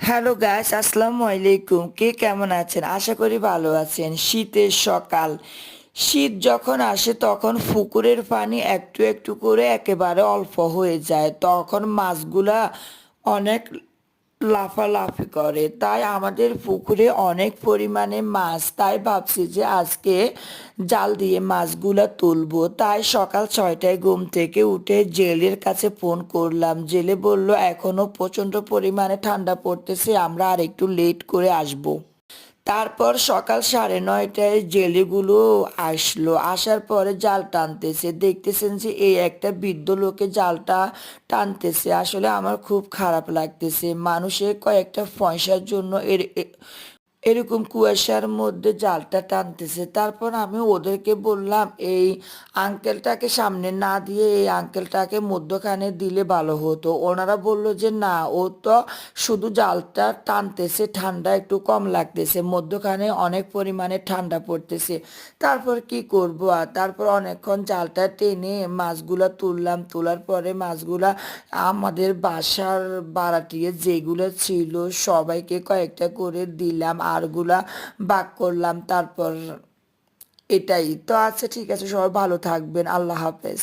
Hello guys, আসসালামু আলাইকুম। কে কেমন আছেন? আশা করি ভালো আছেন। শীতের সকাল, শীত যখন আসে তখন পুকুরের পানি একটু একটু করে একেবারে অল্প হয়ে যায়, তখন মাছগুলা অনেক লাফালাফি করে। তাই আমাদের পুকুরে অনেক পরিমাণে মাছ, তাই ভাবছি যে আজকে জাল দিয়ে মাছগুলা তুলবো। তাই সকাল 6টায় ঘুম থেকে উঠে জেলের কাছে ফোন করলাম। জেলে বলল এখনো প্রচণ্ড পরিমাণে ঠান্ডা পড়তেছে, আমরা আর একটু লেট করে আসবো। তারপর সকাল 9:30টায় জেলেগুলো আসলো। আসার পরে জাল টানতেছে, দেখতেছেন যে এই একটা বৃদ্ধ লোকে জালটা টানতেছে। আসলে আমার খুব খারাপ লাগতেছে, মানুষের কয়েকটা পয়সার জন্য এরকম কুয়াশার মধ্যে জালটা টানতেছে। তারপর আমি ওদেরকে বললাম এই আঙ্কেলটাকে সামনে না দিয়ে এই আঙ্কেলটাকে মধ্যখানে দিলে ভালো হতো। ওনারা বলল যে না, ও তো শুধু জালটা টানতেছে, ঠান্ডা একটু কম লাগতেছে, মধ্যখানে অনেক পরিমাণে ঠান্ডা পড়তেছে। তারপর কি করব, আর তারপর অনেকক্ষণ জালটা টেনে মাছগুলা তুললাম। তোলার পরে মাছগুলা আমাদের বাসার বাড়াটিয়ে যেগুলো ছিল সবাইকে কয়েকটা করে দিলাম, আরগুলা ভাগ করলাম। তারপর এটাই তো। আচ্ছা, ঠিক আছে, সবাই ভালো থাকবেন, আল্লাহ হাফেজ।